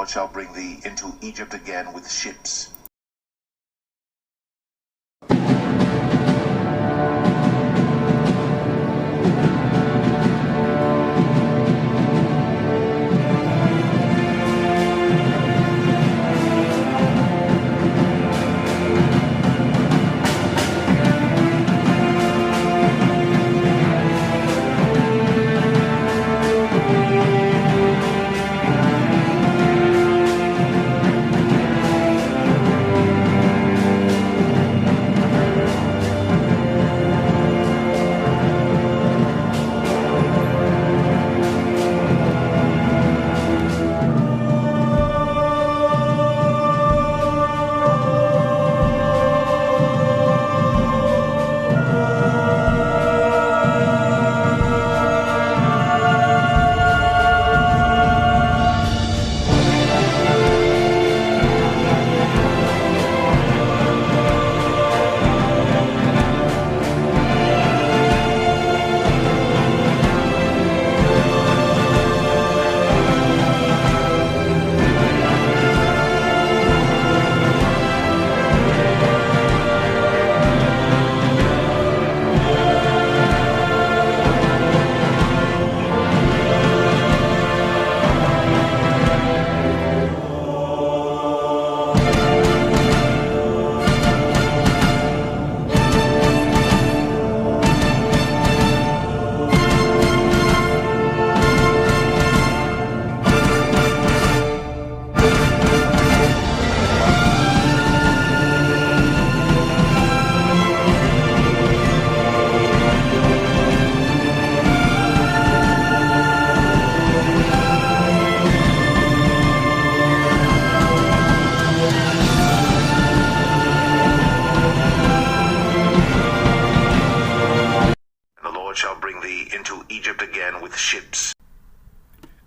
Lord shall bring thee into Egypt again with ships.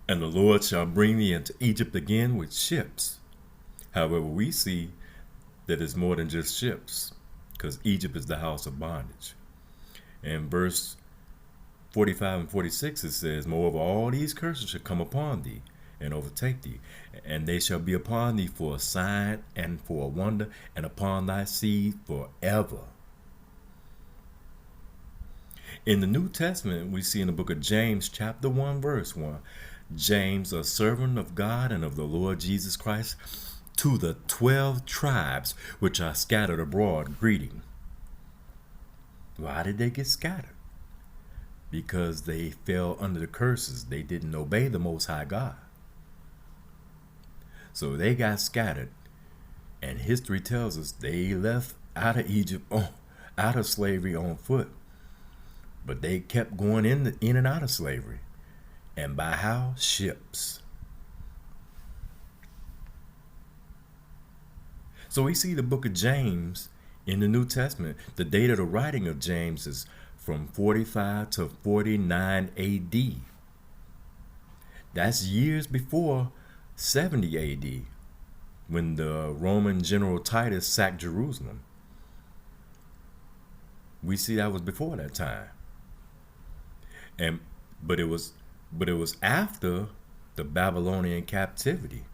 And the Lord shall bring thee into Egypt again with ships. However, we see that it's more than just ships, because Egypt is the house of bondage. In verse 45 and 46 it says, moreover, all these curses shall come upon thee and overtake thee, and they shall be upon thee for a sign and for a wonder, and upon thy seed forever. In the New Testament, we see in the book of James, chapter 1, verse 1, James, a servant of God and of the Lord Jesus Christ, to the 12 tribes which are scattered abroad, greeting. Why did they get scattered? Because they fell under the curses. They didn't obey the Most High God. So they got scattered. And history tells us they left out of Egypt, out of slavery on foot. But they kept going in and out of slavery. And by how? Ships. So we see the book of James in the New Testament. The date of the writing of James is from 45 to 49 AD. That's years before 70 AD, when the Roman general Titus sacked Jerusalem. We see that was before that time. But it was after the Babylonian captivity,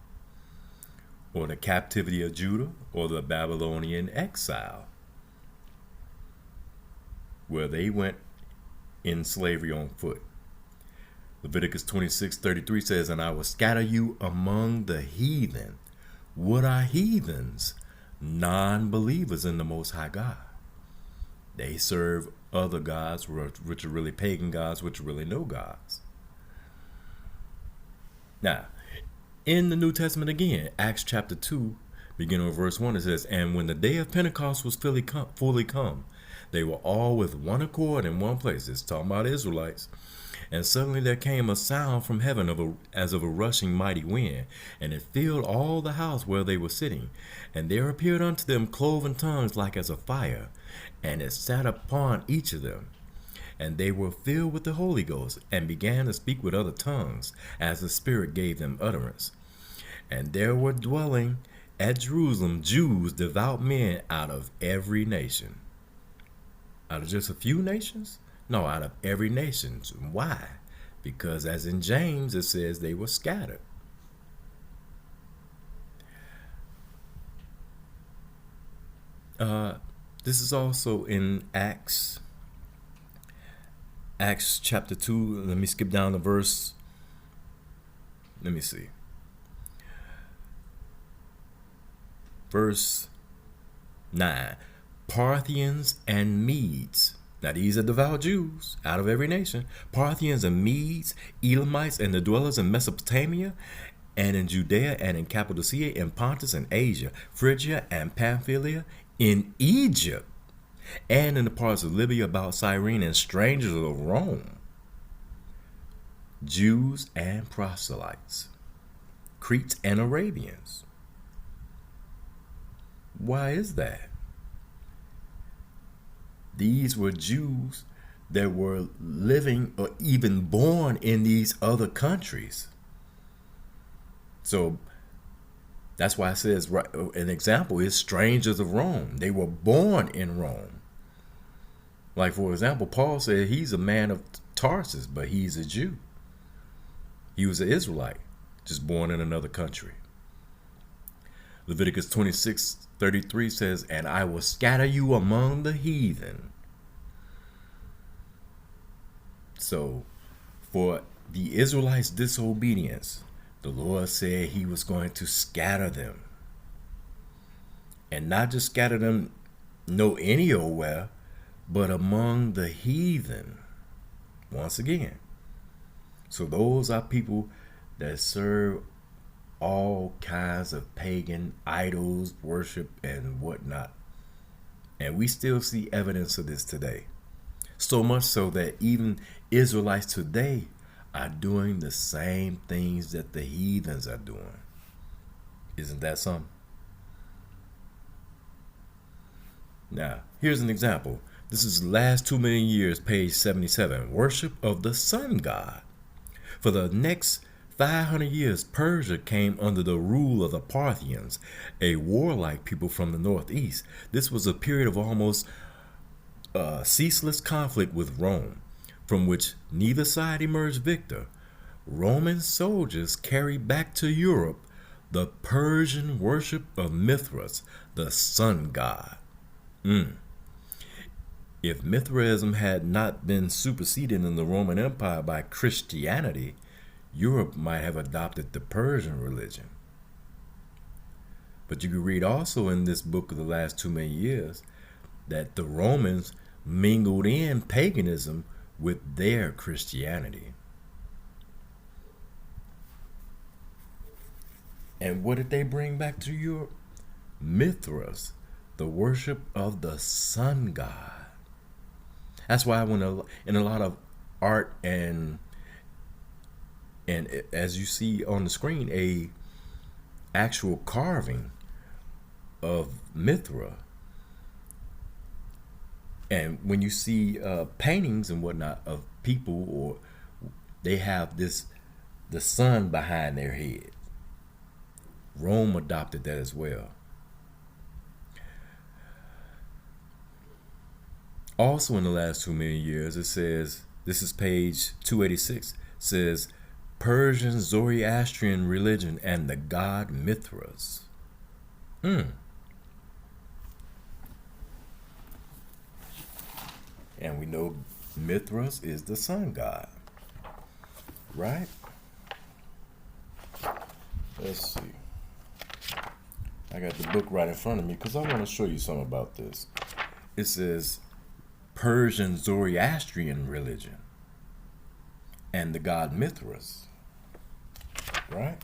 or the captivity of Judah, or the Babylonian exile, where they went in slavery on foot. Leviticus 26:33 says, and I will scatter you among the heathen. What are heathens? Non-believers in the Most High God. They serve other gods, which are really pagan gods, which are really no gods. Now, in the New Testament again, Acts chapter 2, beginning with verse 1, it says, and when the day of Pentecost was fully come, they were all with one accord in one place. It's talking about Israelites. And suddenly there came a sound from heaven as of a rushing mighty wind, and it filled all the house where they were sitting. And there appeared unto them cloven tongues like as a fire, and it sat upon each of them. And they were filled with the Holy Ghost, and began to speak with other tongues, as the Spirit gave them utterance. And there were dwelling at Jerusalem Jews, devout men out of every nation. Out of just a few nations? No, out of every nation. Why? Because as in James, it says they were scattered. This is also in Acts chapter 2. Let me skip down to verse. Let me see. Verse 9. Parthians and Medes. Now these are devout Jews out of every nation. Parthians and Medes, Elamites, and the dwellers in Mesopotamia, and in Judea, and in Cappadocia, in Pontus and Asia, Phrygia and Pamphylia, in Egypt, and in the parts of Libya about Cyrene, and strangers of Rome, Jews and proselytes, Cretes and Arabians. Why is that? These were Jews that were living or even born in these other countries. So that's why it says, an example is strangers of Rome. They were born in Rome. Like, for example, Paul said he's a man of Tarsus, but he's a Jew. He was an Israelite, just born in another country. Leviticus 26:33 says, and I will scatter you among the heathen. So, for the Israelites' disobedience, the Lord said he was going to scatter them. And not just scatter them any old where, but among the heathen. Once again. So those are people that serve all kinds of pagan idols, worship, and whatnot. And we still see evidence of this today. So much so that even Israelites today are doing the same things that the heathens are doing. Isn't that something? Now, here's an example. This is the last 2 million years, page 77. Worship of the sun god. For the next 500 years, Persia came under the rule of the Parthians, a warlike people from the northeast. This was a period of almost ceaseless conflict with Rome, from which neither side emerged victor. Roman soldiers carried back to Europe the Persian worship of Mithras, the sun god. If Mithraism had not been superseded in the Roman Empire by Christianity, Europe might have adopted the Persian religion. But you can read also in this book of the last 2 million years that the Romans mingled in paganism with their Christianity. And what did they bring back to Europe? Mithras, the worship of the sun god. That's why when in a lot of art and as you see on the screen, a actual carving of Mithra. And when you see paintings and whatnot of people, or they have the sun behind their head. Rome adopted that as well. Also in the last 2 million years, it says, this is page 286, says Persian Zoroastrian religion and the god Mithras. And we know Mithras is the sun god, right? Let's see. I got the book right in front of me because I want to show you something about this. It says Persian Zoroastrian religion and the god Mithras, right?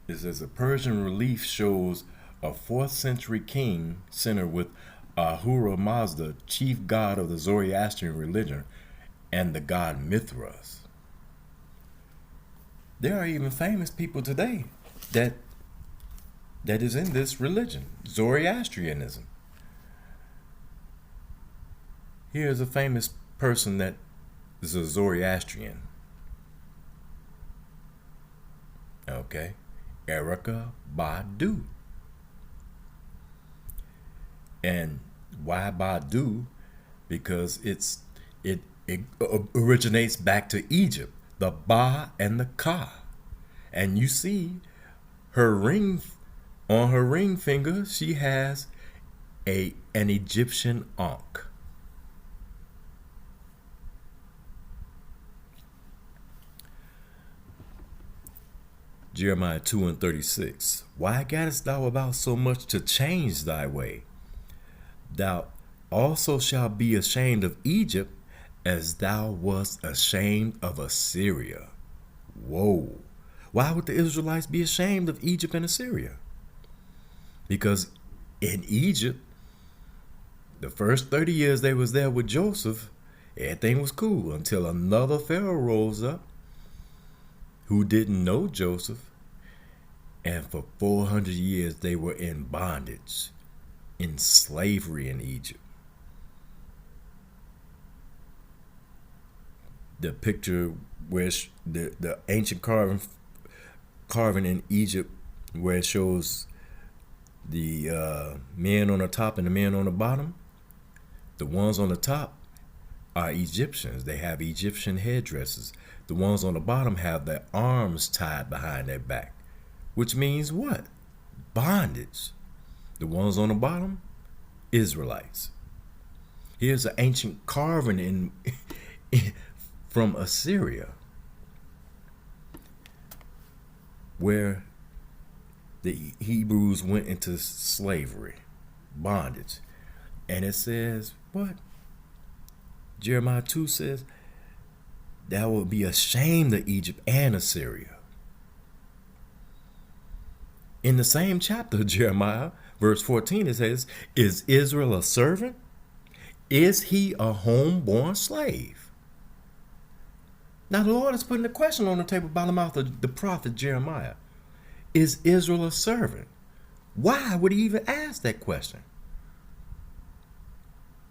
It says a Persian relief shows a 4th century king center with Ahura Mazda, chief god of the Zoroastrian religion, and the god Mithras. There are even famous people today that is in this religion, Zoroastrianism. Here's a famous person that is a Zoroastrian. Okay, Erykah Badu. And why Badu? Because it originates back to Egypt, the Ba and the Ka. And you see her ring, on her ring finger, she has an Egyptian ankh. Jeremiah 2:36. Why gottest thou about so much to change thy way? Thou also shalt be ashamed of Egypt, as thou wast ashamed of Assyria. Whoa. Why would the Israelites be ashamed of Egypt and Assyria? Because in Egypt, the first 30 years they was there with Joseph, everything was cool until another Pharaoh rose up who didn't know Joseph. And for 400 years they were in bondage, in slavery in Egypt. The picture where the ancient carving in Egypt, where it shows the men on the top and the men on the bottom, the ones on the top are Egyptians. They have Egyptian headdresses. The ones on the bottom have their arms tied behind their back, which means what? Bondage. The ones on the bottom, Israelites. Here's an ancient carving from Assyria, where the Hebrews went into slavery, bondage. And it says, what? Jeremiah 2 says, thou will be ashamed of Egypt and Assyria. In the same chapter, Jeremiah, verse 14, it says, is Israel a servant? Is he a homeborn slave? Now the Lord is putting a question on the table by the mouth of the prophet Jeremiah. Is Israel a servant? Why would he even ask that question?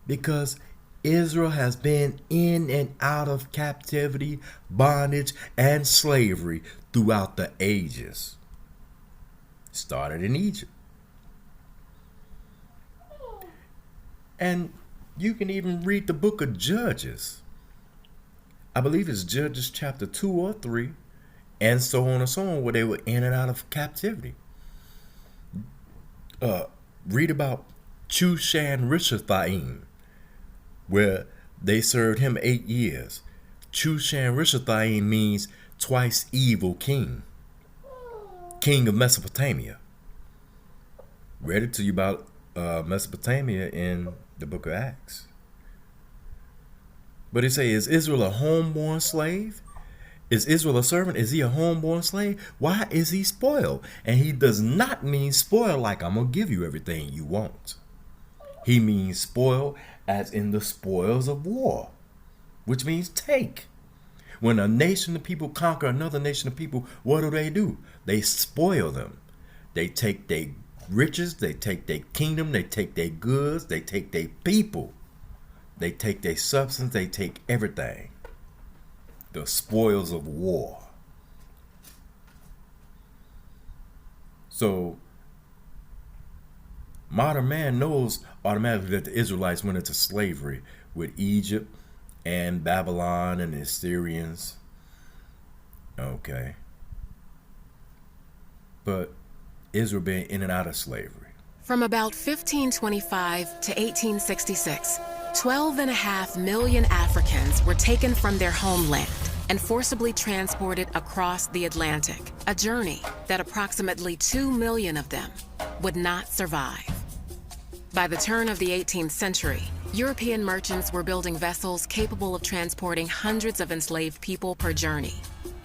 Because Israel has been in and out of captivity, bondage, and slavery throughout the ages. Started in Egypt. And you can even read the book of Judges. I believe it's Judges chapter 2 or 3, and so on and so on, where they were in and out of captivity. Read about Chushan-Rishathaim, where they served him 8 years. Chushan-Rishathaim means twice evil king of Mesopotamia. Read it to you about Mesopotamia in the book of Acts. But it says, is Israel a homeborn slave? Is Israel a servant? Is he a homeborn slave? Why is he spoiled? And he does not mean spoiled like I'm going to give you everything you want. He means spoiled as in the spoils of war, which means take. When a nation of people conquer another nation of people, what do? They spoil them. They take their riches, they take their kingdom, they take their goods, they take their people. They take their substance, they take everything. The spoils of war. So, modern man knows automatically that the Israelites went into slavery with Egypt and Babylon and the Assyrians. Okay. But Israel being in and out of slavery. From about 1525 to 1866, 12.5 million Africans were taken from their homeland and forcibly transported across the Atlantic, a journey that approximately 2 million of them would not survive. By the turn of the 18th century, European merchants were building vessels capable of transporting hundreds of enslaved people per journey.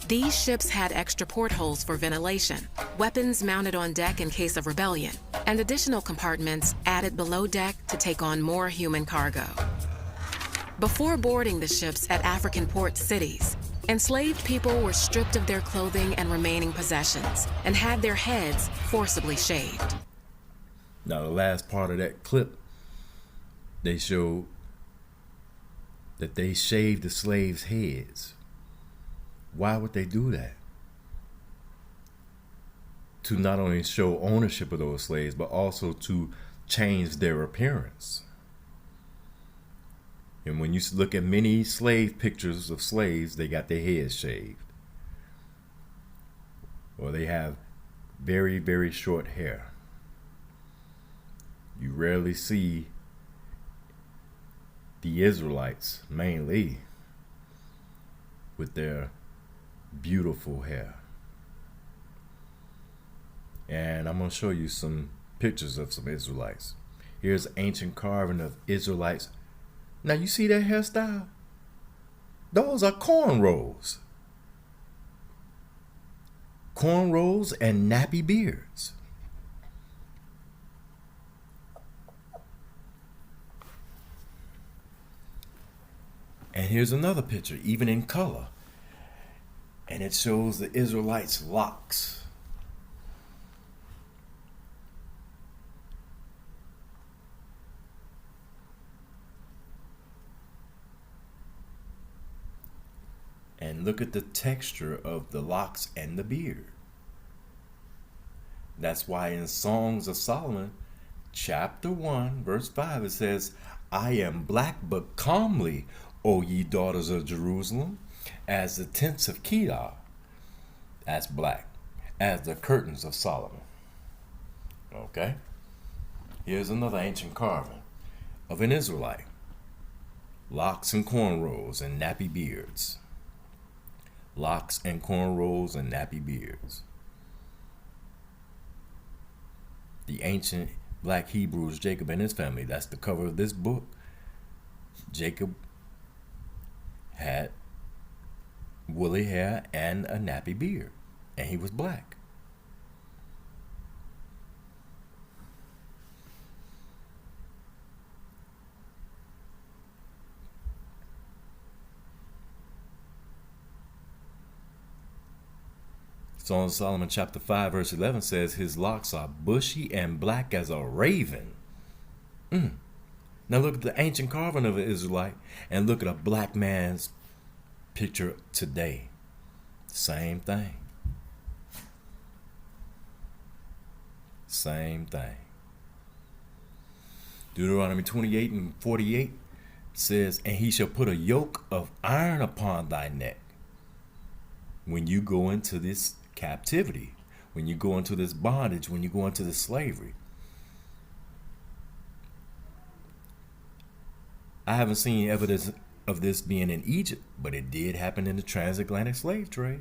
These ships had extra portholes for ventilation, weapons mounted on deck in case of rebellion, and additional compartments added below deck to take on more human cargo. Before boarding the ships at African port cities, enslaved people were stripped of their clothing and remaining possessions and had their heads forcibly shaved. Now, the last part of that clip, they showed that they shaved the slaves' heads. Why would they do that? To not only show ownership of those slaves, but also to change their appearance. And when you look at many slave pictures of slaves, they got their heads shaved. or they have very, very short hair. You rarely see the Israelites, mainly, with their beautiful hair. And I'm going to show you some pictures of some Israelites. Here's ancient carving of Israelites. Now you see that hairstyle? Those are cornrows. Cornrows and nappy beards. And here's another picture, even in color. And it shows the Israelites' locks. And look at the texture of the locks and the beard. That's why in Songs of Solomon, chapter 1, verse 5, it says, I am black but comely, O ye daughters of Jerusalem, as the tents of Kedar. That's black. As the curtains of Solomon. Okay? Here's another ancient carving of an Israelite. Locks and cornrows and nappy beards. Locks and cornrows and nappy beards. The ancient black Hebrews, Jacob and his family. That's the cover of this book. Jacob had woolly hair and a nappy beard, and he was black. Song of Solomon chapter 5 verse 11 says his locks are bushy and black as a raven. Now look at the ancient carving of an Israelite and look at a black man's picture today. Same thing. Same thing. Deuteronomy 28 and 48 says, and he shall put a yoke of iron upon thy neck when you go into this captivity, when you go into this bondage, when you go into this slavery. I haven't seen evidence of this being in Egypt, but it did happen in the transatlantic slave trade.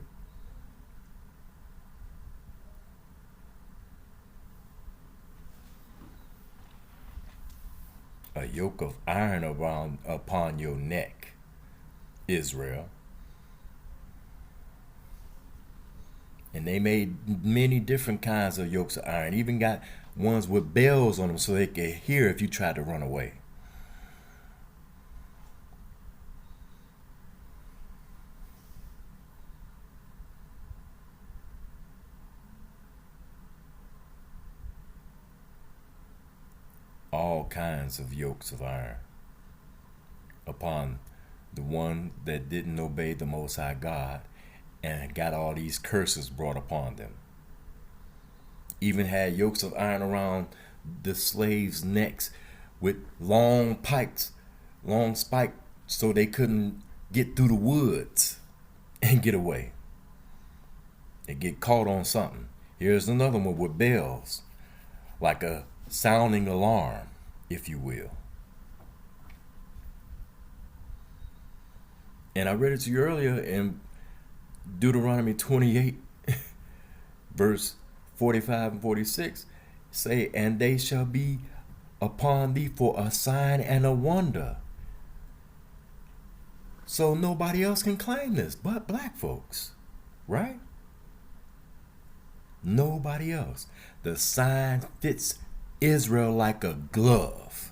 A yoke of iron upon your neck, Israel. And they made many different kinds of yokes of iron. Even got ones with bells on them so they could hear if you tried to run away. All kinds of yokes of iron upon the one that didn't obey the Most High God and got all these curses brought upon them. Even had yokes of iron around the slaves' necks with long pikes, long spikes, so they couldn't get through the woods and get away. They get caught on something. Here's another one with bells, like a sounding alarm, if you will. And I read it to you earlier in Deuteronomy 28, verse 45 and 46, say, and they shall be upon thee for a sign and a wonder. So nobody else can claim this but black folks, right? Nobody else. The sign fits Israel like a glove.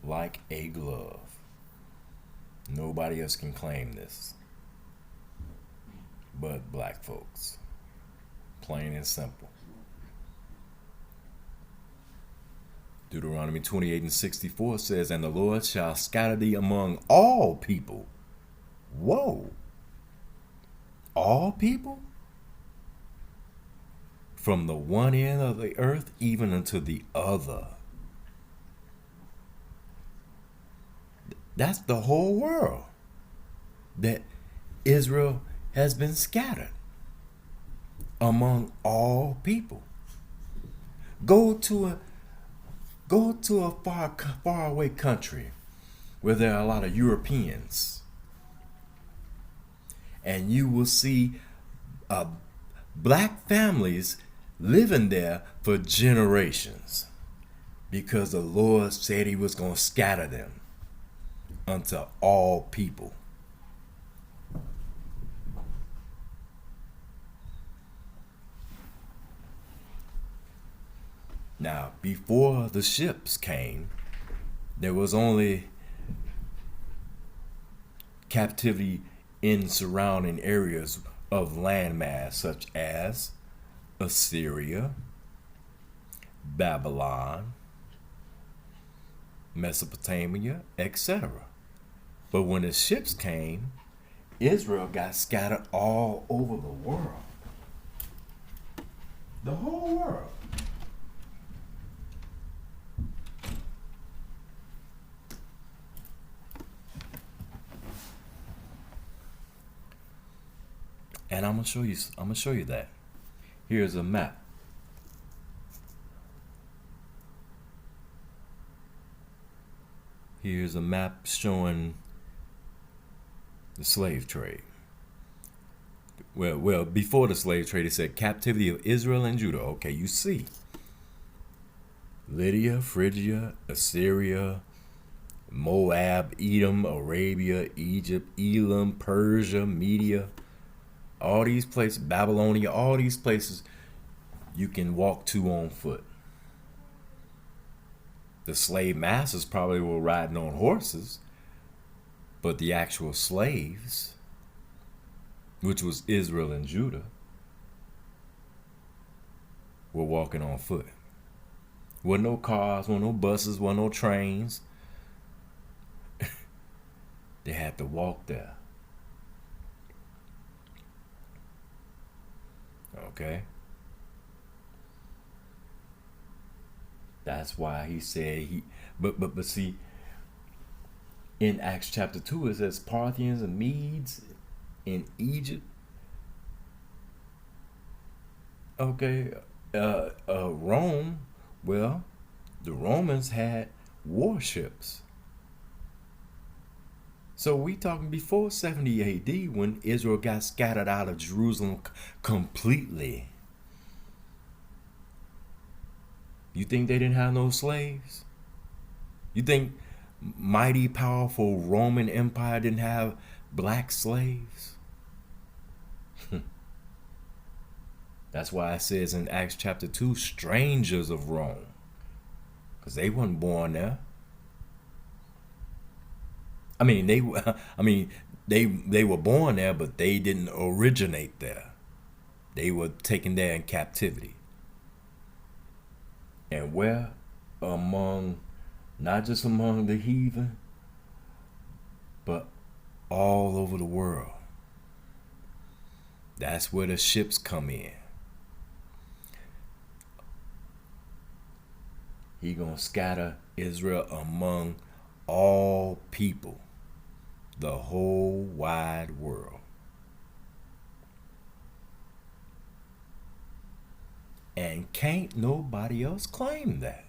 Like a glove. Nobody else can claim this but black folks. Plain and simple. Deuteronomy 28 and 64 says, and the Lord shall scatter thee among all people. Whoa. All people? From the one end of the earth even unto the other. That's the whole world that Israel has been scattered among all people. Go to a far away country where there are a lot of Europeans, and you will see black families living there for generations, because the Lord said he was going to scatter them unto all people. Now, before the ships came, there was only captivity in surrounding areas of landmass such as Assyria, Babylon, Mesopotamia, etc. But when the ships came, Israel got scattered all over the world. The whole world. And I'm gonna show you that. Here's a map. Here's a map showing the slave trade. Well, before the slave trade, it said captivity of Israel and Judah. Okay, you see. Lydia, Phrygia, Assyria, Moab, Edom, Arabia, Egypt, Elam, Persia, Media. All these places, Babylonia, all these places you can walk to on foot. The slave masters probably were riding on horses, but the actual slaves, which was Israel and Judah, were walking on foot. Wasn't no cars, wasn't no buses, wasn't no trains. They had to walk there. Okay? That's why he said but see, in Acts chapter 2 it says Parthians and Medes in Egypt. Okay, Rome, well, the Romans had warships. So we talking before 70 AD when Israel got scattered out of Jerusalem completely. You think they didn't have no slaves? You think mighty powerful Roman Empire didn't have black slaves? That's why it says in Acts chapter 2, strangers of Rome. Because they weren't born there. They were born there, but they didn't originate there. They were taken there in captivity. And where? Not just among the heathen, but all over the world. That's where the ships come in. He gonna scatter Israel among all people, the whole wide world. And can't nobody else claim that.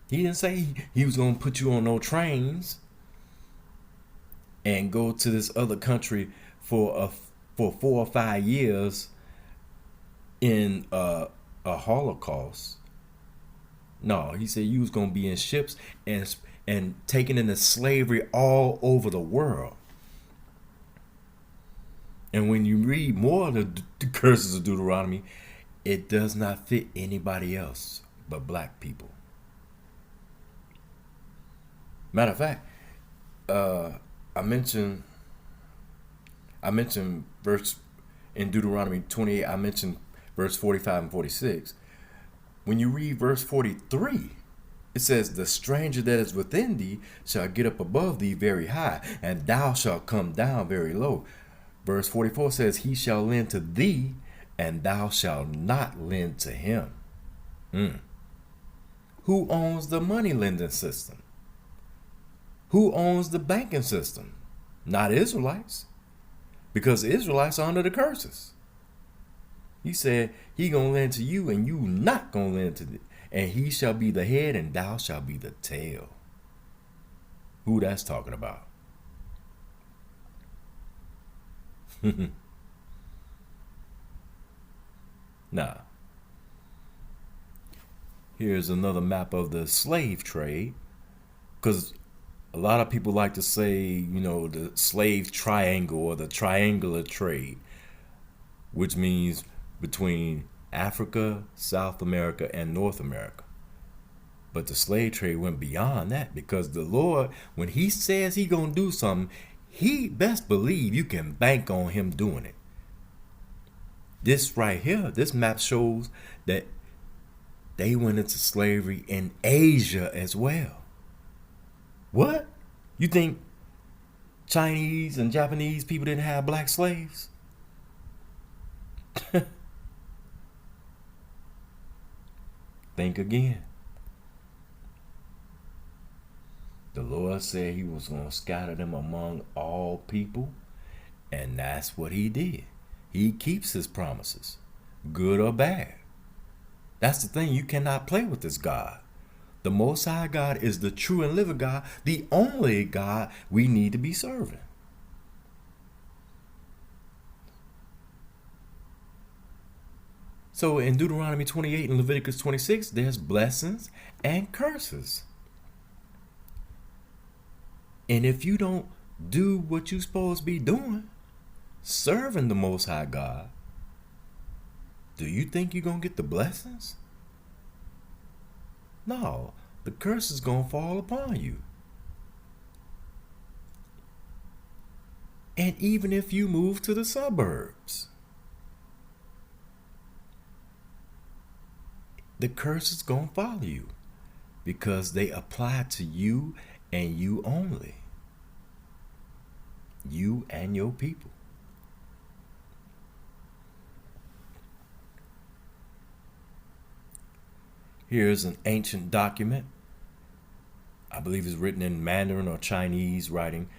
He didn't say he was going to put you on no trains and go to this other country for 4 or 5 years in a Holocaust. No, he said you was going to be in ships and taken into slavery all over the world. And when you read more of the curses of Deuteronomy, it does not fit anybody else but black people. Matter of fact, I mentioned verse in Deuteronomy 28. I mentioned verse 45 and 46. When you read verse 43, it says, "The stranger that is within thee shall get up above thee very high, and thou shalt come down very low." Verse 44 says, "He shall lend to thee, and thou shalt not lend to him." Who owns the money lending system? Who owns the banking system? Not Israelites, because Israelites are under the curses. He said he gonna lend to you and you not gonna lend to it. And he shall be the head and thou shalt be the tail. Who that's talking about? Nah. Here's another map of the slave trade. Because a lot of people like to say, the slave triangle or the triangular trade, which means between Africa, South America, and North America. But the slave trade went beyond that, because the Lord, when he says he gonna do something, he best believe you can bank on him doing it. This right here, this map shows that they went into slavery in Asia as well. What? You think Chinese and Japanese people didn't have black slaves? Think again. The Lord said he was going to scatter them among all people, and that's what he did. He keeps his promises, good or bad. That's the thing. You cannot play with this God. The Most High God is the true and living God, the only God we need to be serving. So in Deuteronomy 28 and Leviticus 26, there's blessings and curses. And if you don't do what you're supposed to be doing, serving the Most High God, do you think you're going to get the blessings? No, the curse is going to fall upon you. And even if you move to the suburbs, the curse is going to follow you, because they apply to you and you only. You and your people. Here's an ancient document. I believe it's written in Mandarin or Chinese writing.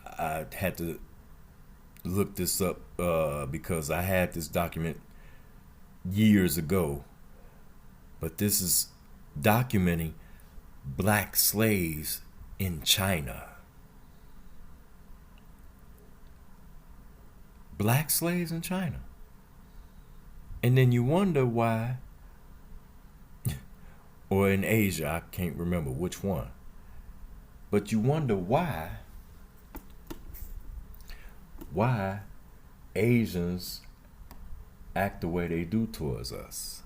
I had to look this up because I had this document years ago. But this is documenting black slaves in China. Black slaves in China. And then you wonder why, or in Asia, I can't remember which one. But you wonder why Asians act the way they do towards us.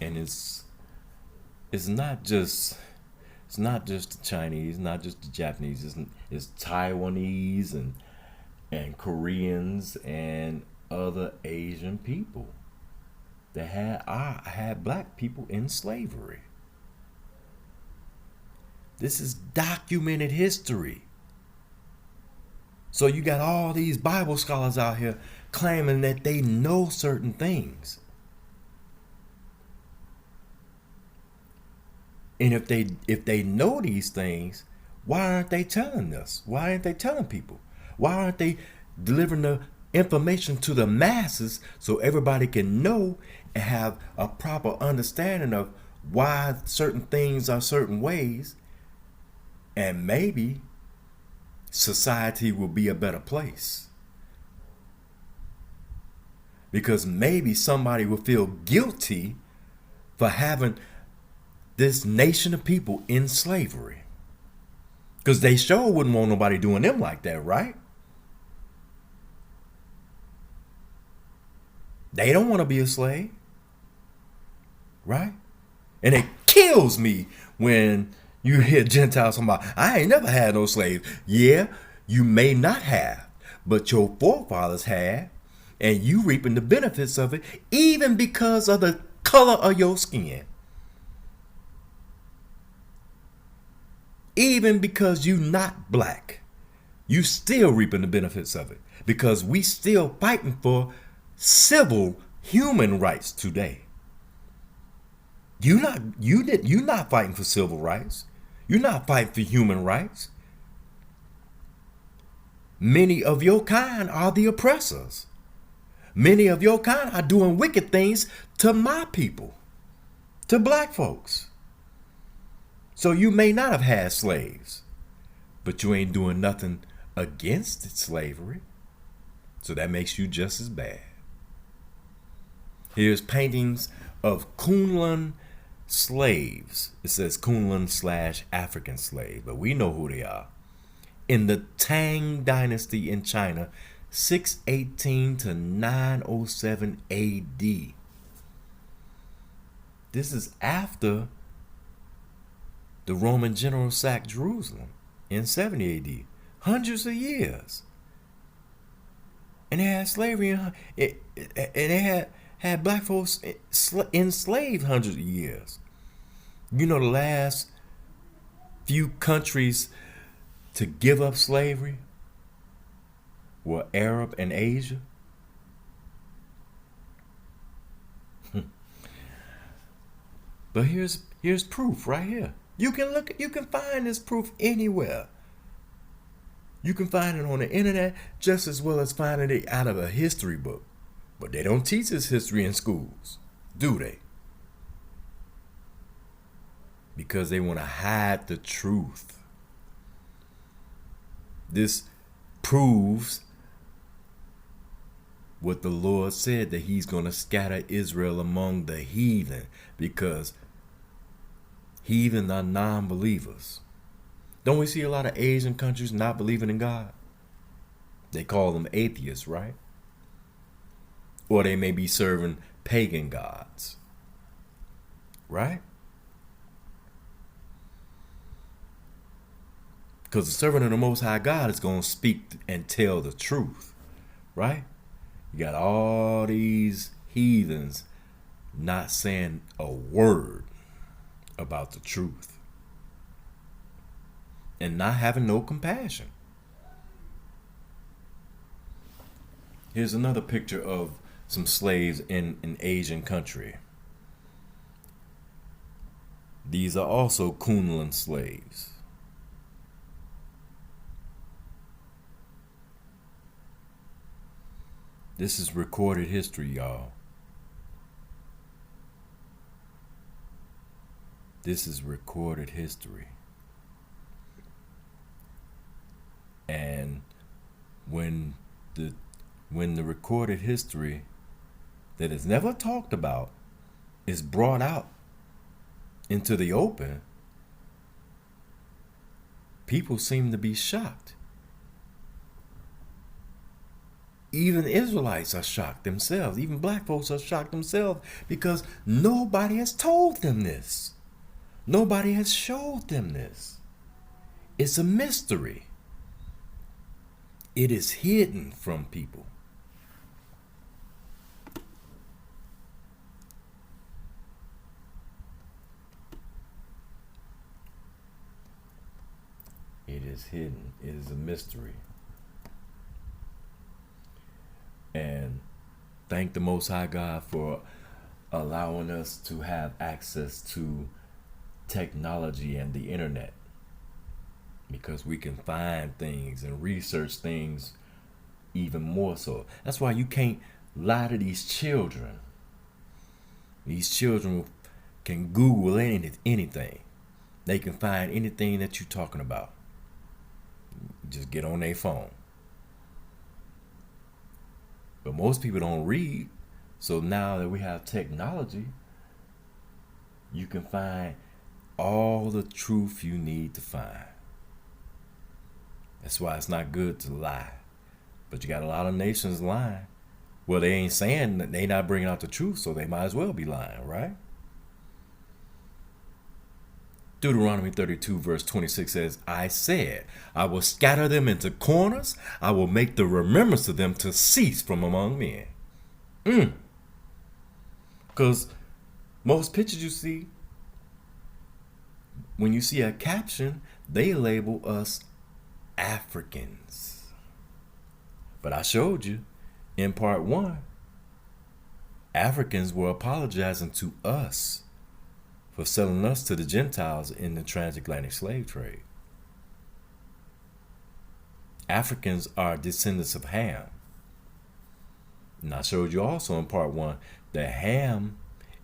And it's not just the Chinese, not just the Japanese. It's Taiwanese and Koreans and other Asian people that had black people in slavery. This is documented history. So you got all these Bible scholars out here claiming that they know certain things. And if they know these things, why aren't they telling us? Why aren't they telling people? Why aren't they delivering the information to the masses so everybody can know and have a proper understanding of why certain things are certain ways? And maybe society will be a better place. Because maybe somebody will feel guilty for having this nation of people in slavery. Because they sure wouldn't want nobody doing them like that, right? They don't want to be a slave. Right? And it kills me when you hear Gentiles talking about, I ain't never had no slaves. Yeah, you may not have, but your forefathers had, and you reaping the benefits of it, even because of the color of your skin. Even because you not black, you still reaping the benefits of it, because we still fighting for civil human rights today. You're not fighting for civil rights. You're not fighting for human rights. Many of your kind are the oppressors. Many of your kind are doing wicked things to my people, to black folks. So you may not have had slaves, but you ain't doing nothing against slavery. So that makes you just as bad. Here's paintings of Kunlun slaves. It says Kunlun/African slave, but we know who they are. In the Tang Dynasty in China, 618 to 907 AD. This is after the Roman general sacked Jerusalem in 70 AD. Hundreds of years. And they had slavery, and they had black folks enslaved hundreds of years. You know, the last few countries to give up slavery were Arab and Asia. But here's proof right here. You can find this proof anywhere. You can find it on the internet just as well as finding it out of a history book. But they don't teach this history in schools, do they? Because they want to hide the truth. This proves what the Lord said, that he's going to scatter Israel among the heathen, because heathen are non-believers. Don't we see a lot of Asian countries not believing in God? They call them atheists, right? Or they may be serving pagan gods, right? Because the servant of the Most High God is going to speak and tell the truth, right? You got all these heathens not saying a word about the truth and not having no compassion. Here's another picture of some slaves in an Asian country. These are also Kunlun slaves. This is recorded history, y'all. This is recorded history. And when the recorded history that is never talked about is brought out into the open, people seem to be shocked. Even Israelites are shocked themselves. Even black folks are shocked themselves, because nobody has told them this. Nobody has showed them this. It's a mystery. It is hidden from people. It is hidden. It is a mystery. And thank the Most High God for allowing us to have access to technology and the internet, because we can find things and research things even more so. That's why you can't lie to these children. These children can Google anything. They can find anything that you're talking about. Just get on their phone. But most people don't read. So now that we have technology, you can find all the truth you need to find. That's why it's not good to lie. But you got a lot of nations lying. Well, they ain't saying that, they not bringing out the truth, so they might as well be lying, right? Deuteronomy 32 verse 26 says, I said, I will scatter them into corners. I will make the remembrance of them to cease from among men. Because most pictures you see, when you see a caption, they label us Africans. But I showed you in part 1, Africans were apologizing to us for selling us to the Gentiles in the transatlantic slave trade. Africans are descendants of Ham. And I showed you also in part 1 that Ham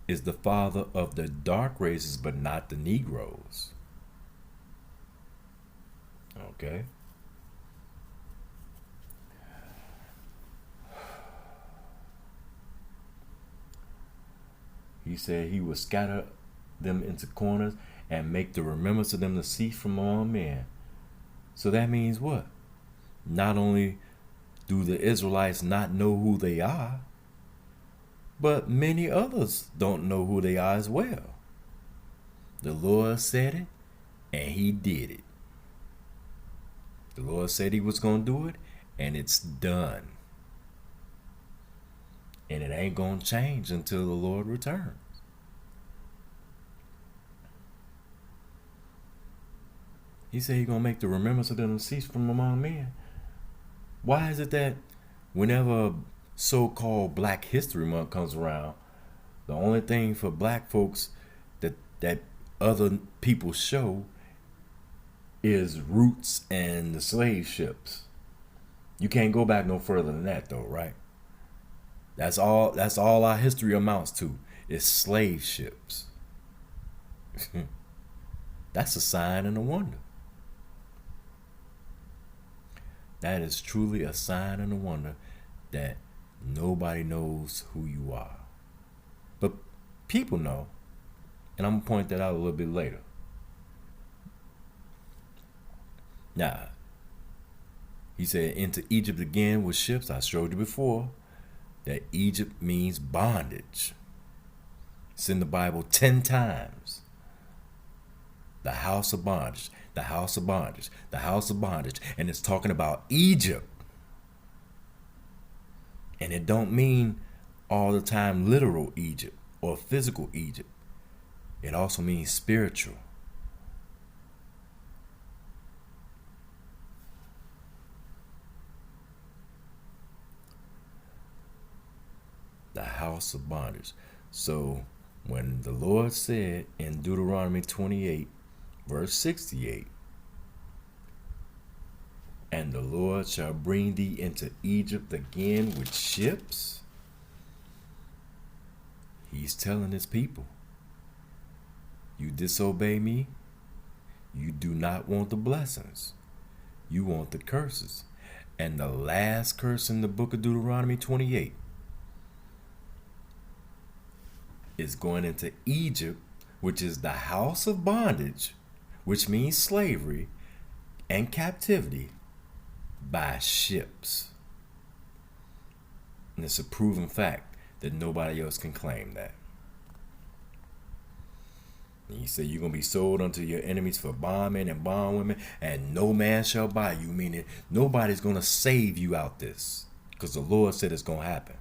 is the father of the dark races, but not the Negroes. Okay? He said he would scatter them into corners and make the remembrance of them to cease from among men. So that means what? Not only do the Israelites not know who they are, but many others don't know who they are as well. The Lord said it, and he did it. The Lord said he was going to do it, and it's done. And it ain't going to change until the Lord returns. He said he's going to make the remembrance of them cease from among men. Why is it that whenever so-called Black History Month comes around, the only thing for black folks that other people show is roots and the slave ships? You can't go back no further than that though, right? That's all our history amounts to, is slave ships. That's a sign and a wonder. That is truly a sign and a wonder that nobody knows who you are. But people know, and I'm going to point that out a little bit later. Now, he said, into Egypt again with ships. I showed you before that Egypt means bondage. It's in the Bible 10 times. The house of bondage, the house of bondage, the house of bondage. And it's talking about Egypt. And it don't mean all the time literal Egypt or physical Egypt. It also means spiritual. The house of bondage. So when the Lord said in Deuteronomy 28, verse 68, and the Lord shall bring thee into Egypt again with ships, he's telling his people, you disobey me, you do not want the blessings, you want the curses. And the last curse in the book of Deuteronomy 28 is going into Egypt, which is the house of bondage, which means slavery and captivity, by ships. And it's a proven fact that nobody else can claim that. And he said you're going to be sold unto your enemies for bondmen and bondwomen, and no man shall buy you, meaning nobody's going to save you out this, because the Lord said it's going to happen.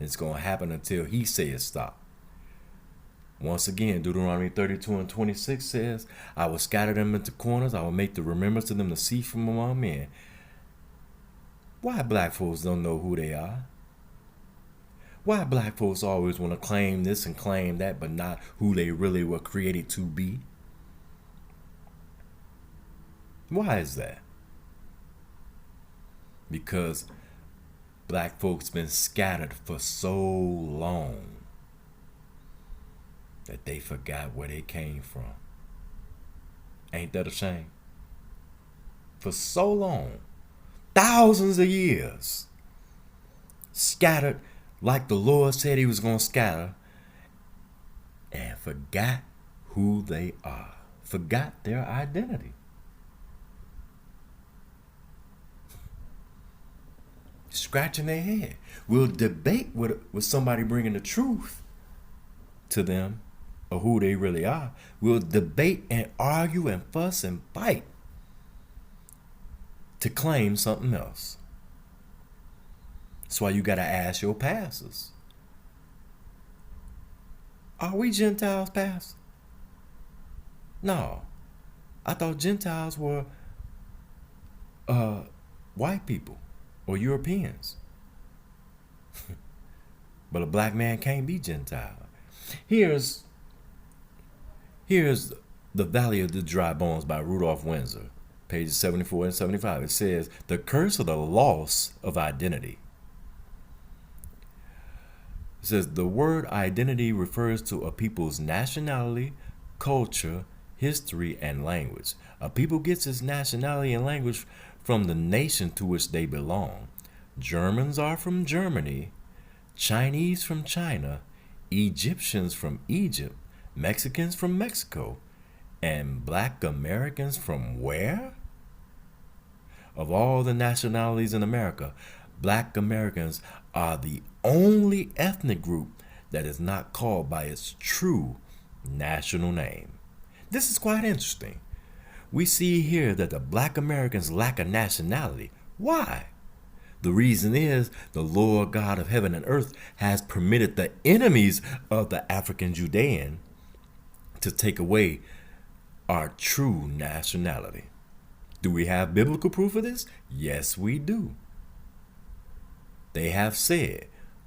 And it's going to happen until he says stop. Once again, Deuteronomy 32 and 26 says, I will scatter them into corners. I will make the remembrance of them to cease from among men. Why black folks don't know who they are? Why black folks always want to claim this and claim that, but not who they really were created to be? Why is that? Because black folks been scattered for so long that they forgot where they came from. Ain't that a shame? For so long, thousands of years, scattered like the Lord said he was going to scatter, and forgot who they are, forgot their identity. Scratching their head. We'll debate with somebody bringing the truth to them of who they really are. We'll debate and argue and fuss and fight to claim something else. That's why you got to ask your pastors. Are we Gentiles, Pastor? No. I thought Gentiles were white people. or Europeans. But a black man can't be Gentile. Here's The Valley of the Dry Bones by Rudolph Windsor, pages 74 and 75. It says, the curse of the loss of identity. It says, the word identity refers to a people's nationality, culture, history, and language. A people gets its nationality and language from the nation to which they belong. Germans are from Germany, Chinese from China, Egyptians from Egypt, Mexicans from Mexico, and Black Americans from where? Of all the nationalities in America, Black Americans are the only ethnic group that is not called by its true national name. This is quite interesting. We see here that the Black Americans lack a nationality. Why? The reason is the Lord God of heaven and earth has permitted the enemies of the African Judean to take away our true nationality. Do we have biblical proof of this? Yes, we do. They have said,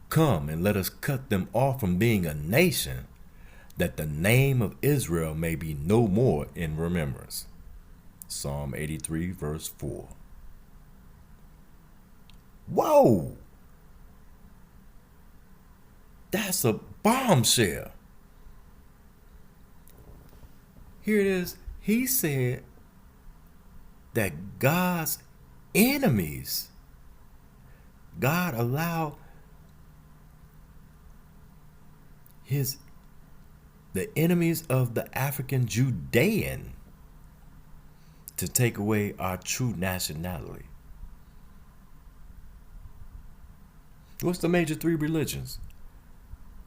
come and let us cut them off from being a nation, that the name of Israel may be no more in remembrance. Psalm 83, verse 4. Whoa! That's a bombshell. Here it is. He said that God's enemies, God allowed the enemies of the African Judean to take away our true nationality. What's the major three religions?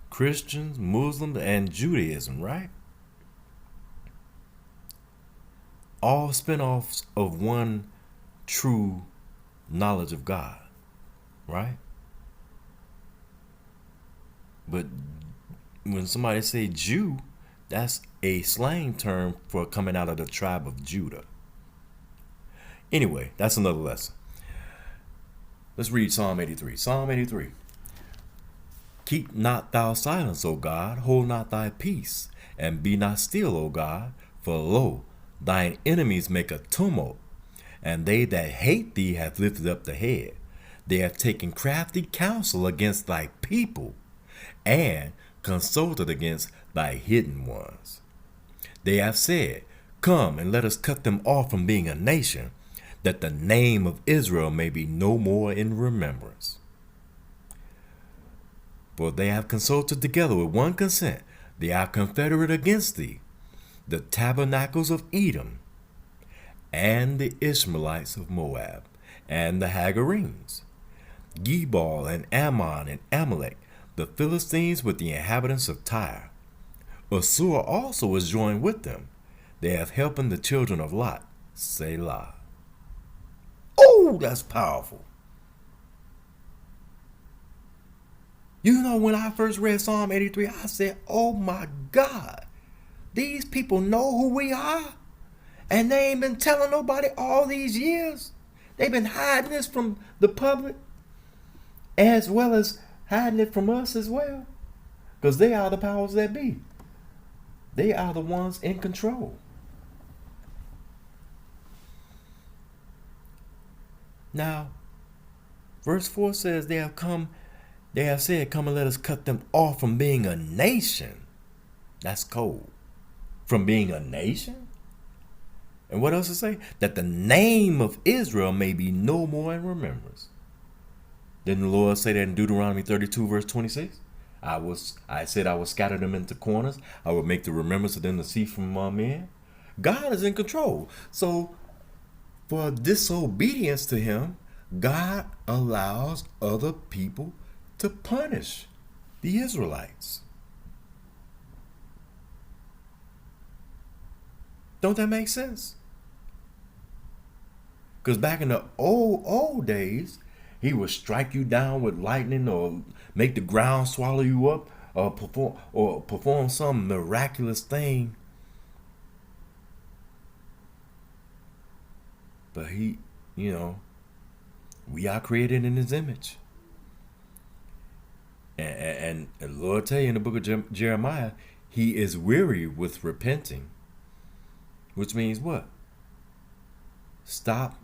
Christians, Muslims, and Judaism, right? All spin-offs of one true knowledge of God, right? But when somebody say Jew, that's a slang term for coming out of the tribe of Judah. Anyway, that's another lesson. Let's read Psalm 83. Psalm 83. Keep not thou silence, O God, hold not thy peace, and be not still, O God, for lo, thine enemies make a tumult, and they that hate thee have lifted up the head. They have taken crafty counsel against thy people, and consulted against thy hidden ones. They have said, come and let us cut them off from being a nation, that the name of Israel may be no more in remembrance. For they have consulted together with one consent, they are confederate against thee, the tabernacles of Edom, and the Ishmaelites of Moab, and the Hagarenes, Gebal and Ammon and Amalek, the Philistines with the inhabitants of Tyre. Assur also is joined with them. They have helped the children of Lot, Selah. Oh, that's powerful. You know, when I first read Psalm 83, I said, oh my God, these people know who we are, and they ain't been telling nobody all these years. They've been hiding this from the public, as well as hiding it from us as well, because they are the powers that be. They are the ones in control. Now, verse 4 says they have said, come and let us cut them off from being a nation. That's cold. From being a nation? And what else to say? That the name of Israel may be no more in remembrance. Didn't the Lord say that in Deuteronomy 32, verse 26? I said I would scatter them into corners. I would make the remembrance of them to cease from among men. God is in control. So, for disobedience to him, God allows other people to punish the Israelites. Don't that make sense? Because back in the old days, he would strike you down with lightning, or make the ground swallow you up, or perform some miraculous thing. But he, We are created in his image. And the Lord tell you in the book of Jeremiah, he is weary with repenting. Which means what? Stop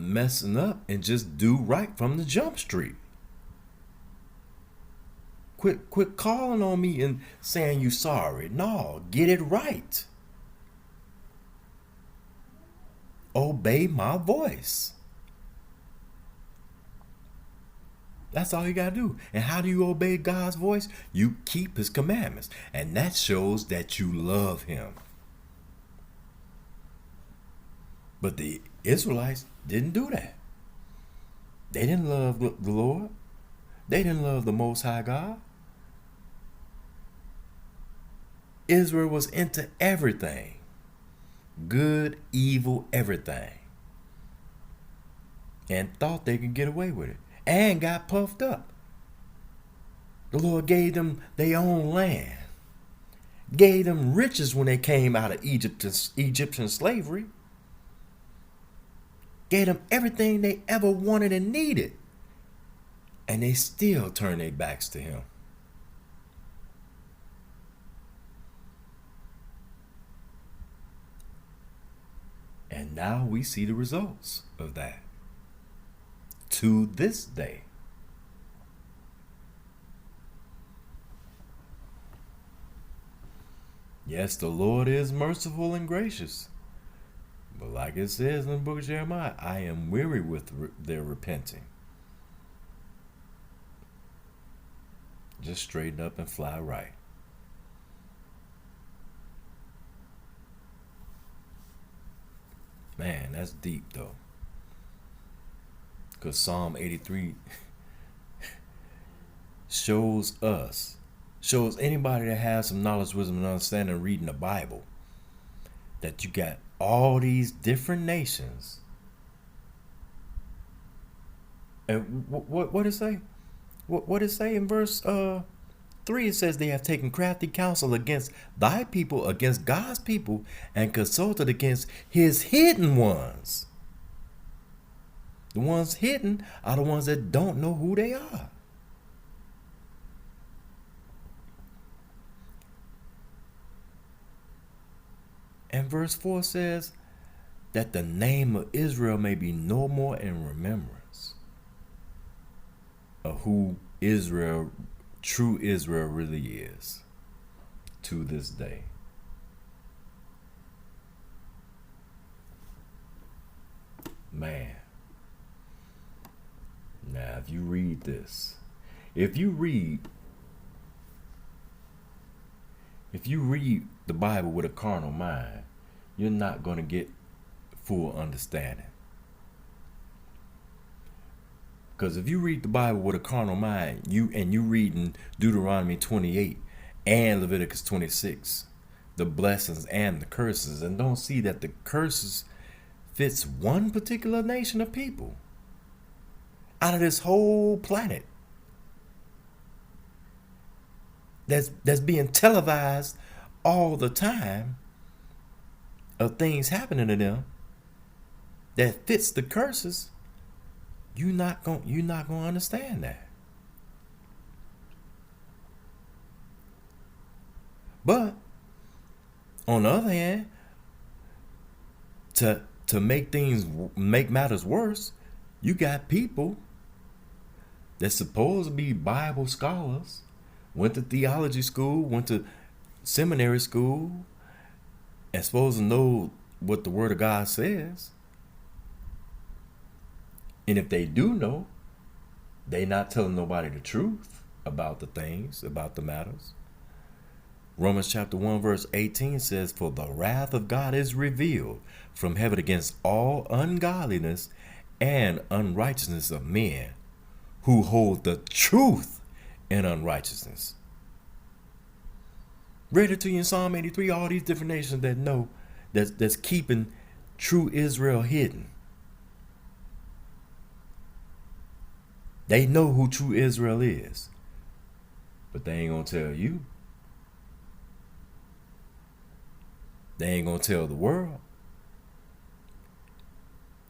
messing up and just do right from the jump street. Quit calling on me and saying you sorry. No, get it right. Obey my voice. That's all you gotta do. And how do you obey God's voice? You keep his commandments. And that shows that you love him. But the Israelites didn't do that. They didn't love the Lord. They didn't love the Most High God. Israel was into everything. Good, evil, everything. And thought they could get away with it. And got puffed up. The Lord gave them their own land. Gave them riches when they came out of Egyptian slavery. Gave them everything they ever wanted and needed. And they still turned their backs to him. And now we see the results of that. To this day. Yes, the Lord is merciful and gracious. But like it says in the book of Jeremiah, I am weary with their repenting. Just straighten up and fly right. Man, that's deep though. Because Psalm 83 shows anybody that has some knowledge, wisdom, and understanding reading the Bible, that you got all these different nations. And what it say? What it say in verse 3? It says they have taken crafty counsel against thy people, against God's people, and consulted against his hidden ones. The ones hidden are the ones that don't know who they are. And verse 4 says that the name of Israel may be no more in remembrance of who Israel, true Israel really is to this day. Man. Now, if you read this, if you read the Bible with a carnal mind, you're not going to get full understanding. Because if you read the Bible with a carnal mind, you reading Deuteronomy 28 and Leviticus 26, the blessings and the curses, and don't see that the curses fits one particular nation of people out of this whole planet that's being televised all the time of things happening to them that fits the curses, you're not gonna understand that. But on the other hand, to make matters worse, you got people that's supposed to be Bible scholars, went to theology school, went to seminary school, and supposed to know what the Word of God says. And if they do know, they not telling nobody the truth about the things, about the matters. Romans chapter 1 verse 18 says, for the wrath of God is revealed from heaven against all ungodliness and unrighteousness of men who hold the truth in unrighteousness. Read it to you in Psalm 83, all these different nations that know that's keeping true Israel hidden. They know who true Israel is, but they ain't gonna tell you. They ain't gonna tell the world.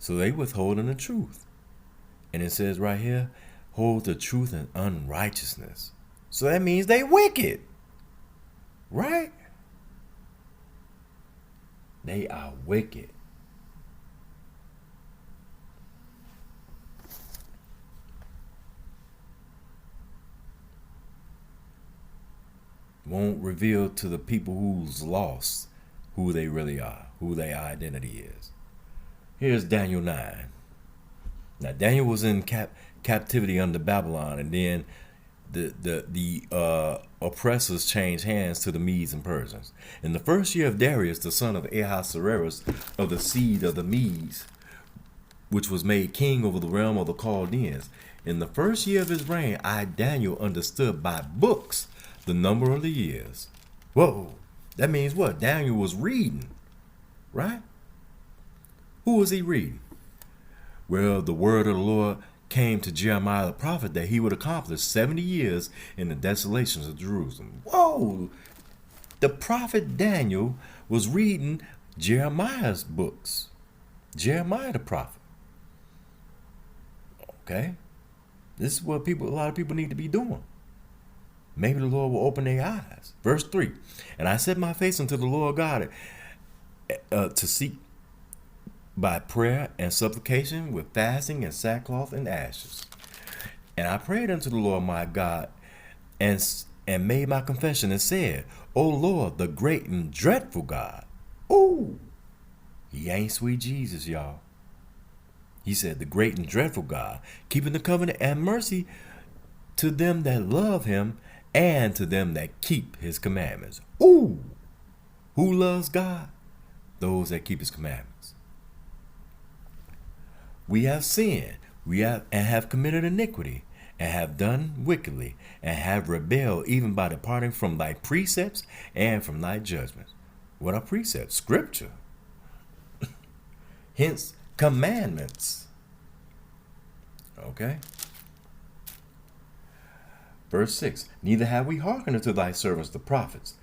So they withholding the truth. And it says right here, hold the truth in unrighteousness. So that means they wicked. Right? They are wicked. Won't reveal to the people who's lost who they really are, who their identity is. Here's Daniel 9. Now Daniel was in captivity under Babylon, and then the oppressors changed hands to the Medes and Persians. In the first year of Darius, the son of Ahasuerus, of the seed of the Medes, which was made king over the realm of the Chaldeans, in the first year of his reign, I, Daniel, understood by books the number of the years. Whoa, that means what? Daniel was reading, right? Who was he reading? Well, the word of the Lord came to Jeremiah the prophet that he would accomplish 70 years in the desolations of Jerusalem. Whoa! The prophet Daniel was reading Jeremiah's books. Jeremiah the prophet. Okay? This is what a lot of people need to be doing. Maybe the Lord will open their eyes. Verse 3. And I set my face unto the Lord God to seek by prayer and supplication with fasting and sackcloth and ashes. And I prayed unto the Lord my God and made my confession and said, O Lord, the great and dreadful God. Ooh, he ain't sweet Jesus, y'all. He said, the great and dreadful God, keeping the covenant and mercy to them that love him and to them that keep his commandments. Ooh, who loves God? Those that keep his commandments. We have sinned, and have committed iniquity, and have done wickedly, and have rebelled even by departing from thy precepts and from thy judgments. What are precepts? Scripture. Hence, commandments. Okay? Verse 6. Neither have we hearkened unto thy servants the prophets,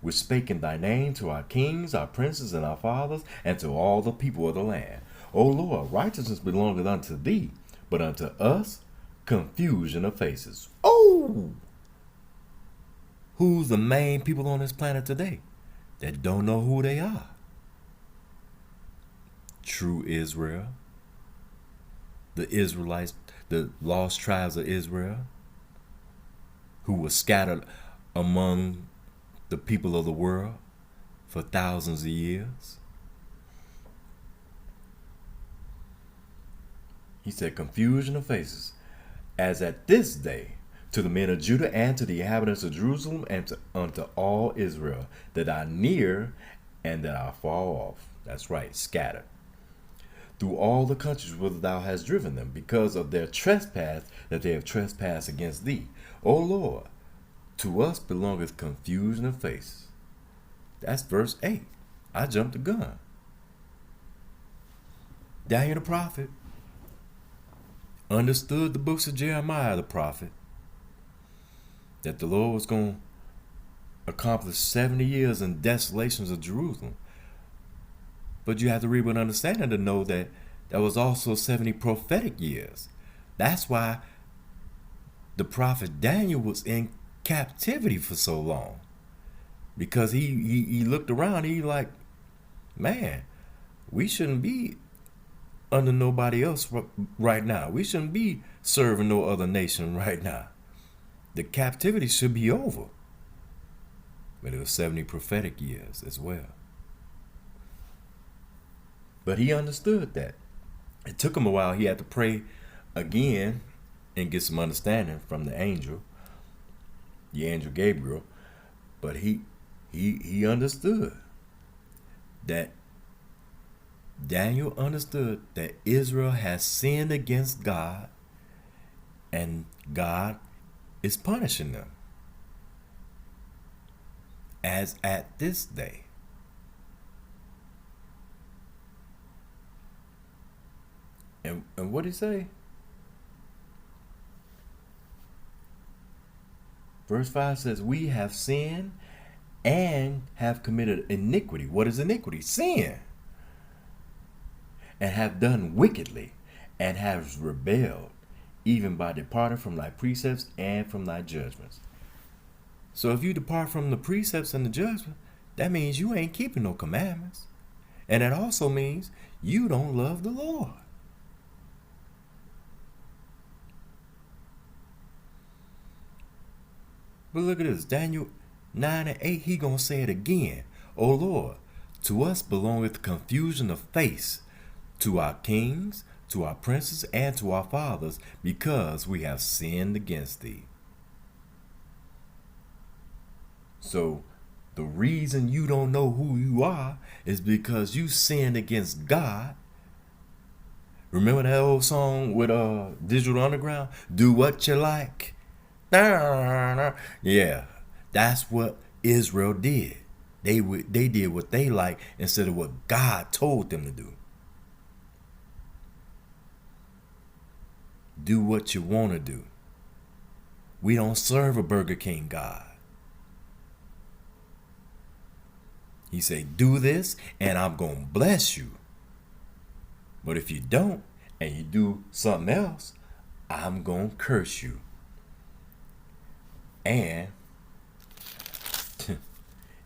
which spake in thy name to our kings, our princes, and our fathers, and to all the people of the land. O Lord, righteousness belongeth unto thee, but unto us confusion of faces. Oh! Who's the main people on this planet today that don't know who they are? True Israel. The Israelites, the lost tribes of Israel, who were scattered among the people of the world for thousands of years. He said, confusion of faces, as at this day, to the men of Judah and to the inhabitants of Jerusalem and unto all Israel, that are near and that are far off. That's right, scattered. Through all the countries whither thou hast driven them, because of their trespass that they have trespassed against thee. O Lord, to us belongeth confusion of faces. That's verse 8. I jumped the gun. Daniel the prophet understood the books of Jeremiah the prophet, that the Lord was going to accomplish 70 years in desolations of Jerusalem. But you have to read with understanding to know that there was also 70 prophetic years. That's why the prophet Daniel was in captivity for so long. Because he looked around, he like, man, we shouldn't be under nobody else right now. We shouldn't be serving no other nation right now. The captivity should be over. But it was 70 prophetic years as well. But he understood that. It took him a while. He had to pray again and get some understanding from the angel Gabriel. But he understood that Daniel understood that Israel has sinned against God and God is punishing them. As at this day. And what did he say? Verse 5 says, we have sinned and have committed iniquity. What is iniquity? Sin. and have done wickedly, and have rebelled, even by departing from thy precepts and from thy judgments. So if you depart from the precepts and the judgment, that means you ain't keeping no commandments. And that also means you don't love the Lord. But look at this, Daniel 9 and 8, he gonna say it again. O Lord, to us belongeth confusion of face, to our kings, to our princes, and to our fathers, because we have sinned against thee. So the reason you don't know who you are is because you sinned against God. Remember that old song with Digital Underground? Do what you like. Yeah, that's what Israel did. They did what they like instead of what God told them to do. Do what you want to do. We don't serve a Burger King God. He said, do this and I'm going to bless you. But if you don't and you do something else, I'm going to curse you. And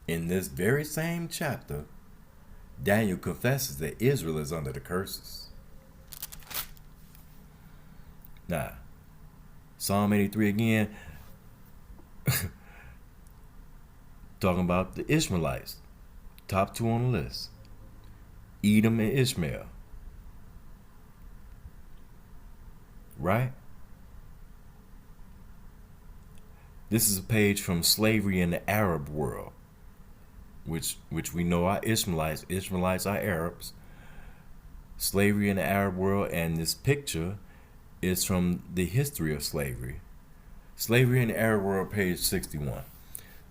in this very same chapter, Daniel confesses that Israel is under the curses. Now, Psalm 83 again, talking about the Ishmaelites, top two on the list, Edom and Ishmael, right? This is a page from Slavery in the Arab World, which we know are Ishmaelites. Ishmaelites are Arabs. Slavery in the Arab World, and this picture is from the history of slavery. Slavery in the Arab World, page 61. It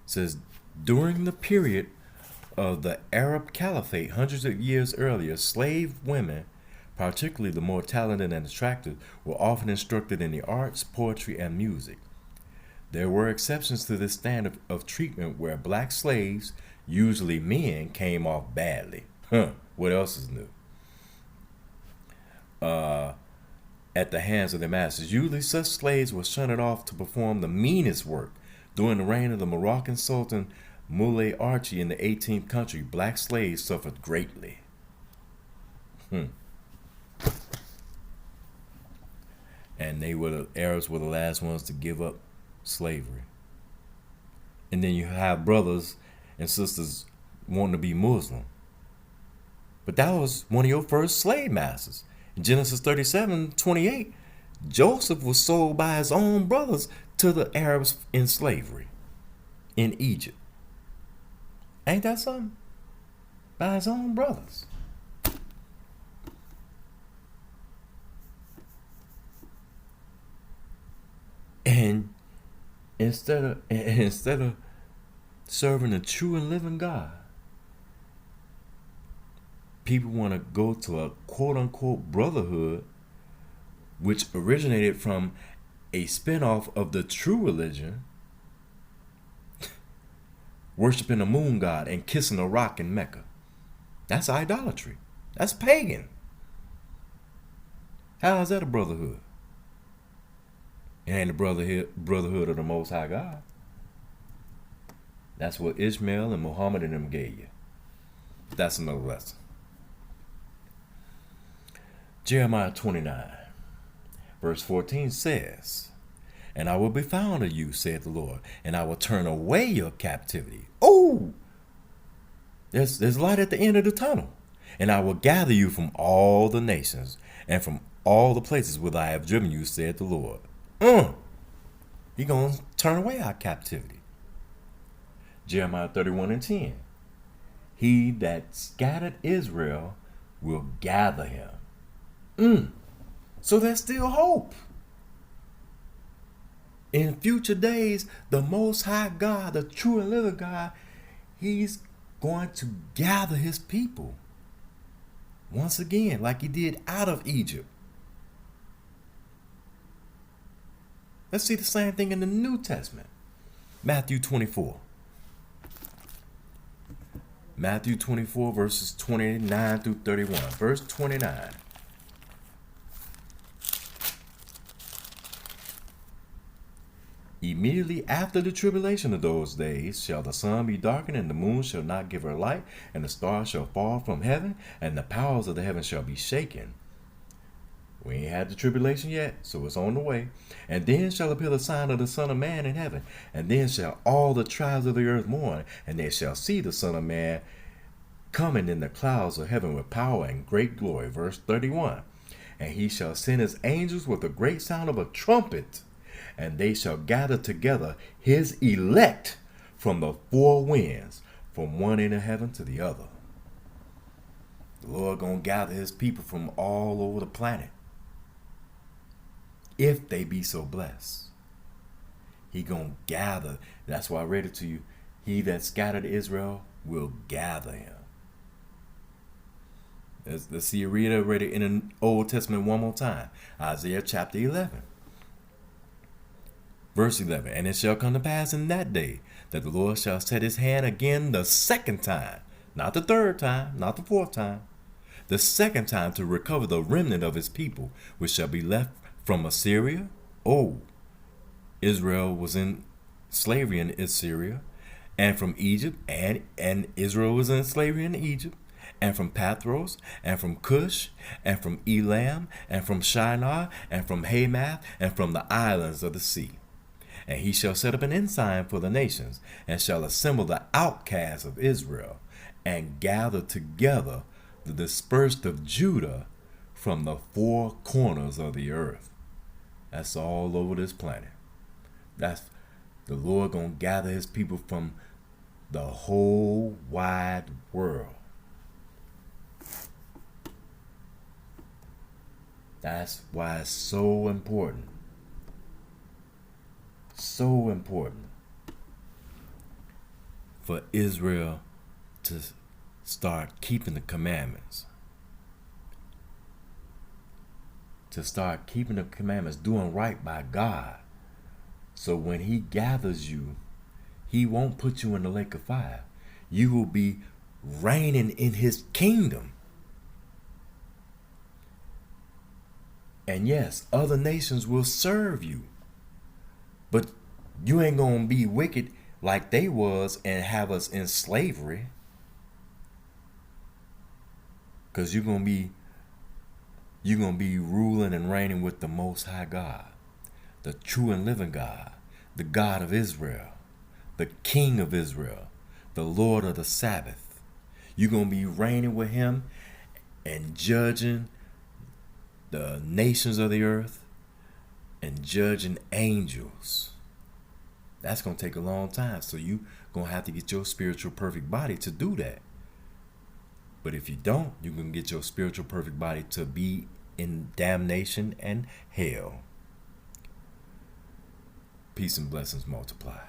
says, during the period of the Arab Caliphate, hundreds of years earlier, slave women, particularly the more talented and attractive, were often instructed in the arts, poetry, and music. There were exceptions to this standard of treatment where black slaves, usually men, came off badly. What else is new? At the hands of their masters. Usually such slaves were shunted off to perform the meanest work. During the reign of the Moroccan Sultan Moulay Archie in the 18th century, black slaves suffered greatly. And the Arabs were the last ones to give up slavery. And then you have brothers and sisters wanting to be Muslim. But that was one of your first slave masters. In Genesis 37:28, Joseph was sold by his own brothers to the Arabs in slavery in Egypt. Ain't that something? By his own brothers. And instead of serving the true and living God, people want to go to a quote-unquote brotherhood, which originated from a spinoff of the true religion, worshiping a moon god and kissing a rock in Mecca. That's idolatry. That's pagan. How is that a brotherhood? It ain't a brotherhood of the Most High God. That's what Ishmael and Muhammad and them gave you. That's another lesson. Jeremiah 29, verse 14 says, and I will be found of you, saith the Lord, and I will turn away your captivity. Oh, there's light at the end of the tunnel. And I will gather you from all the nations and from all the places whither I have driven you, saith the Lord. He gonna turn away our captivity. Jeremiah 31:10. He that scattered Israel will gather him. So there's still hope. In future days, the Most High God, the true and living God, he's going to gather his people once again, like he did out of Egypt. Let's see the same thing in the New Testament. Matthew 24. Matthew 24, verses 29 through 31. Verse 29. Immediately after the tribulation of those days shall the sun be darkened, and the moon shall not give her light, and the stars shall fall from heaven, and the powers of the heavens shall be shaken. We ain't had the tribulation yet, so it's on the way. And then shall appear the sign of the Son of Man in heaven. And then shall all the tribes of the earth mourn, and they shall see the Son of Man coming in the clouds of heaven with power and great glory. Verse 31. And he shall send his angels with a great sound of a trumpet, and they shall gather together his elect from the four winds, from one end of heaven to the other. The Lord gonna gather his people from all over the planet, if they be so blessed. He gonna gather. That's why I read it to you. He that scattered Israel will gather him. Let's see you read it in the Old Testament one more time. Isaiah chapter 11. Verse 11. And it shall come to pass in that day that the Lord shall set his hand again the second time, not the third time, not the fourth time, the second time, to recover the remnant of his people, which shall be left from Assyria. Oh, Israel was in slavery in Assyria, and from Egypt, and Israel was in slavery in Egypt, and from Pathros, and from Cush, and from Elam, and from Shinar, and from Hamath, and from the islands of the sea. And he shall set up an ensign for the nations, and shall assemble the outcasts of Israel, and gather together the dispersed of Judah from the four corners of the earth. That's all over this planet. That's the Lord gonna gather his people from the whole wide world. That's why it's so important. So important for Israel to start keeping the commandments. To start keeping the commandments, doing right by God. So when he gathers you, he won't put you in the lake of fire. You will be reigning in his kingdom. And yes, other nations will serve you. But you ain't gonna be wicked like they was and have us in slavery. Because you're gonna be ruling and reigning with the Most High God, the true and living God, the God of Israel, the King of Israel, the Lord of the Sabbath. You're gonna be reigning with him and judging the nations of the earth and judging angels. That's going to take a long time. So you're going to have to get your spiritual perfect body to do that. But if you don't, you're going to get your spiritual perfect body to be in damnation and hell. Peace and blessings multiply.